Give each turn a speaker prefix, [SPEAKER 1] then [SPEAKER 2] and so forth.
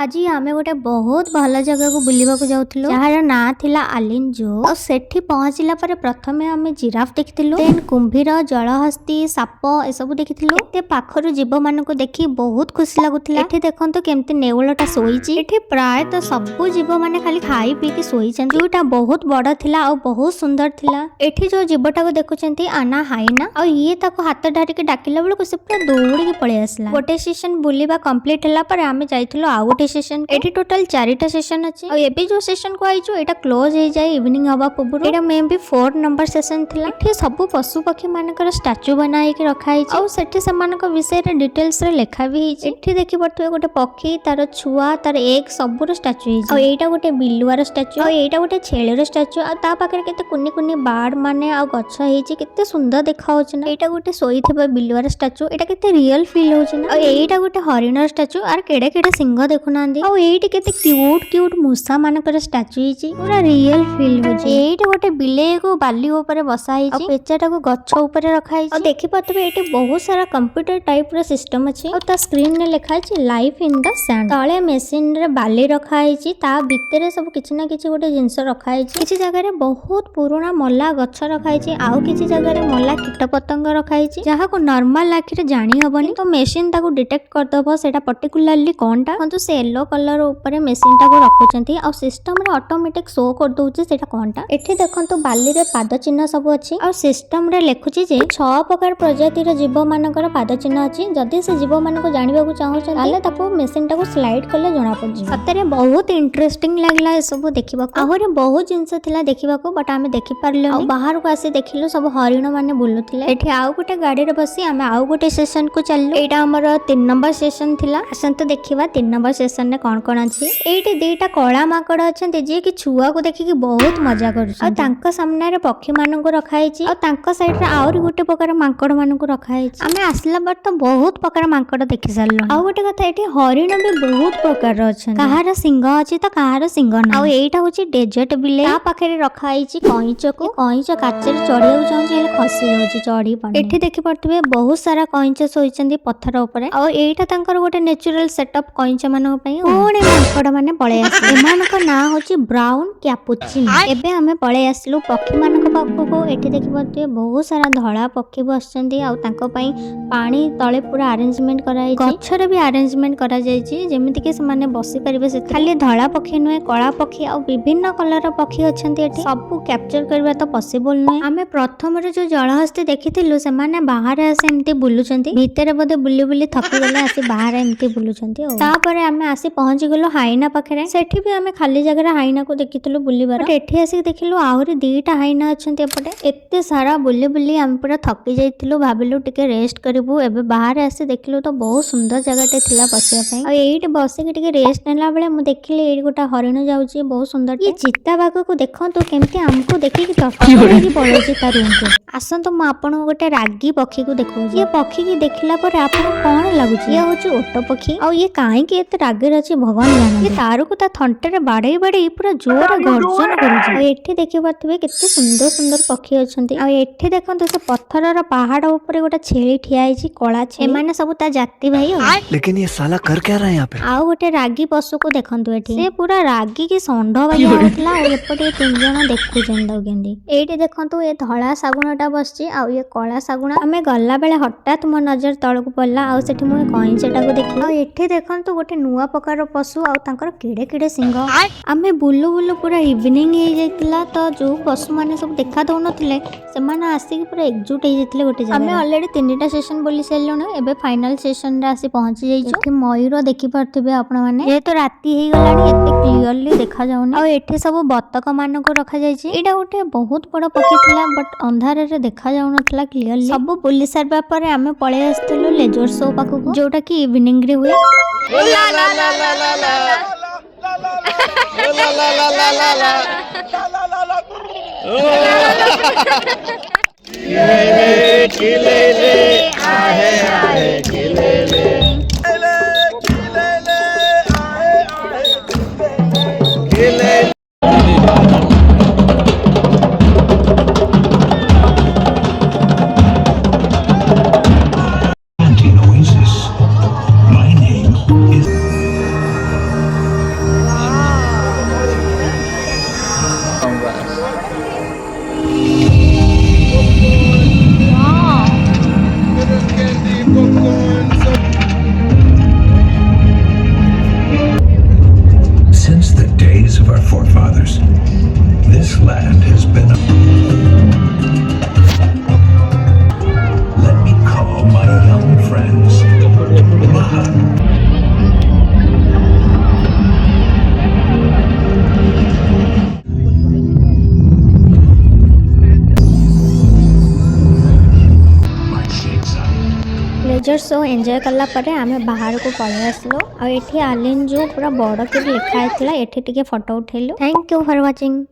[SPEAKER 1] आज आमे गोटे बहुत भल जगह को बुलिबा को जाउथलो जहार ना थिला आलिन जू और सेठी पहुंचला परे प्रथमे आमे जिराफ देखिथिलु देन कुंभीर जलहस्ती साप ए सब देखिथिलु एते पाखरु जीव मान को देखि बहुत खुशी लागुथिला। एठी देखंतु केमते नेउलटा सोईची। एठी प्राय तो सब जीव माने खाली खाई पी के सोईचन जोटा बहुत बड़ थिला और बहुत सुंदर थिला। एठी जो जीवटा को देखुचंती आना हाइना और ये ताको हाथ धरि के डाकिला बेल को से पूरा दौड़ी के पळे आसला। गोटे सेशन बुलिबा कंप्लीट हला पर आमे जाइथिलु आ गोटे सेशन एठी टोटल 4टा सेशन अछि और एबे जो सेशन को आइजो एटा क्लोज हो जाय इवनिंग हवा पूर्व। एटा मे बी 4 नंबर सेशन थिला। एठी सब पशु पक्षी मानकर स्टैच्यू बनाई के रखा हिची और सेठी समान को विषय रे डिटेल्स रे लिखा भी हिची। एठी देखि पड़थुए गोटे पक्षी तार छुआ तार एक सबुर स्टैच्यू हिची और एटा गोटे बिलुआर स्टैच्यू और एटा गोटे छेलेर स्टैच्यू और ता पाखरे केते कुनी कुनी बार्ड माने और गछ हिची केते सुंदर देखा होछ ना। एटा गोटे सोईथिबा बिलुआर स्टैच्यू एटा केते रियल फील होछ ना और एटा गोटे हरिणर स्टैच्यू आर केडे केडे सिंह देखुनांदी और एठी केते क्यूट क्यूट मूसा मानकर स्टैच्यू हिची पूरा रियल फील होची। एठी गोटे बिलेई को बाली ऊपर बसा हिची और पेचाटा को गछ ऊपर रखा हिची और देखि पतबे एठी बहुत सारा कंप्यूटर टाइप रो सिस्टम अछि और ता स्क्रीन ने लिखा हिची लाइफ इन द सैंड। तळे मशीन रे बाली रखा हिची ता भितरे सब किछि ना किछि गोटे जिंस रखा हिची। किछि जगह रे बहुत पुराना मल्ला गछ रखा हिची आउ किछि जगह रे मल्ला कीट पतंग रखा हिची जहा को नॉर्मल आखिरे जानी हबनी तो मशीन ताको डिटेक्ट कर दबो सेटा पर्टिकुलरली कोनटा କିନ୍ତୁ ସେ येलो कलर ऊपर मशीन टाको रखुचंती और सिस्टम रे ऑटोमेटिक शो कर दोउची सेटा कोनटा। एठी देखंतु बाली रे पाद चिन्ह सब अछि और सिस्टम रे लेखुची जे 6 प्रकार प्रजाति रे जीव मानकर पाद चिन्ह अछि। जदी से जीव मान को जानिबा को चाहउछन ताले ताको मशीन टाको स्लाइड करले जणा पड़जी। सतरे बहुत इंटरेस्टिंग लागला ए सब देखिबा को आहुरे बहुत जिंस थिला देखिबा को बट आमे देखि पारले और बाहर को आसी देखिलु सब हरिण माने बुलुथिले। एठी आउ गोटे गाडी रे बसी आमे आउ गोटे सेशन को चललु। एटा हमर 3 नंबर सेशन थिला। असंत देखिबा 3 नंबर सेशन ने कौन कौन अच्छी। एठी दीटा कला माकड़ अछंती जे कि छुआ को देखि कि बहुत मजा करूछन और तांका सामने रे पक्षी मान को रखा हिची और तांका साइड रे और गोटे प्रकार माकड़ मान को रखा हिची। हमें आसला बार तो बहुत प्रकार माकड़ देखि सारलो। आ गोटे कथा एठी हरिण भी बहुत प्रकार अछन कहार सिंह अछि त कहार सिंह ना और एटा होची डेजर्ट बिले आ पाखरे रखा हिची कइच को कइच काचर चढ़िया चाहू हेले खसी जाउची चढ़ी पानी। एठी देखि पड़तबे बहुत सारा कइच सोइचंदी पत्थर ऊपर और एटा तांकर गोटे नेचुरल सेटअप कइच मान पई कोणे माकड़ माने पळे आसी। एमानक ना होची ब्राउन कैपुचिनो। एबे हमें पळे आसलु पक्षी मानक पाखको। एठी देखि पड़तबे बहुत सारा धळा पक्षी बसचंदी और तांको पई पानी तळे पूरा अरेंजमेंट कराई छी। गछरे भी अरेंजमेंट करा जाई छी जेमिति कि से माने बसी परिबे से खाली धळा पक्षी नुए कळा पक्षी और विभिन्न कलर पक्षी अछंती। एठी सब कैप्चर करबा तो पॉसिबल नै। हमें प्रथम रे जो जलहस्ती देखिथिलु से माने बाहर आसे एमती बुलुचंती भीतर बदे बुली बुली थकी गले आसी बाहर एमती बुलुचंती। तापर हमें आसी पहुंच गलो हाइना पाखरे। सेठी भी हमें खाली जगह हाइना को देखिथिलु बुलीबार। एठी आसी देखिलु आहुरी 2टा हाइना अछंती एपटे। एते सारा बुली बुली हम पूरा थकी जाइथिलु भाबिलु टिके रेस्ट करबु। एबे बाहर आसी देखिलु तो बहुत सुंदर जगहटे थिला बसिया पई और एठी बसी के टिके रेस्ट नेला बेले मु देखिले एठी गोटा हरिण जाउची बहुत सुंदर। ये चित्ता बाघ को देखंतु केमती हमको देखि कि तफकी पळोची ता रूम को। आसंतु मु आपन गोटे रागी पक्षी को देखौ। ये पक्षी की देखिला पर आपन कोन लागुची। ये होची ओटो पक्षी और ये काहे के एते रागे अछि भगवान जानते। ये तारू को ता थंटे रे बाडे बाडे पूरा जोर गर्जन करूची। और एठी देखि पाथबे केते सुंदर सुंदर पक्षी अछंती और एठी देखंतु से पत्थरर पहाड़ ऊपर गोटा छेली ठिया हिची कळा छेली। एमाने सब ता जाति भाई हो। लेकिन ये साला कर क्या रहा है यहां पे। आ गोटे रागी पशु को देखंतु एठी से पूरा रागी की संढ भाई होतला और एपटे 3 जण देखुचन दो गेंडी। एठी देखंतु ए धळा सागुणाटा बसची और ये कळा सागुणा। हमें गल्ला बेले हठात मो नजर तळको पड़ला और सेठी मो कइंचटा को देखि और एठी देखंतु गोटे नुवा प्रकार पशु और तांकर केडे केडे सिंह। आमे बुलु बुलु पूरा इवनिंग हे जाइतला तो जो पशु माने सब देखा दउ नथिले से माने आसी पूरा एकजुट हे जाइतले गोटे जगह। हमें ऑलरेडी 3टा सेशन बोली सेलुन एबे फाइनल सेशन रे आसी पहुंची जाइछु। एठी मयूर देखि परथिबे आपण माने जे तो राती हे गलानी एते क्लियरली देखा जाउनी और एठी सब बतक मान को रखा जाइछि। एडा गोटे बहुत बड़ पक्षी थिला बट अंधार रे देखा जाउ नथला क्लियरली। सब पुलिस सरबा पर आमे पळे आस्तलु लेजर शो पाखु जोटा कि इवनिंग रे हुए। ला ला ला ला ला ला ला ला ला ला ये खिलेले आहे आहे खिलेले खिलेले आहे आहे खिलेले। लेजर शो एंजॉय कला परे आमे बाहर को पळे आसलो आ एठी आलिन जू पूरा बड़ के लिखा हेतला एठी टिके फोटो उठेलु। Thank you for watching.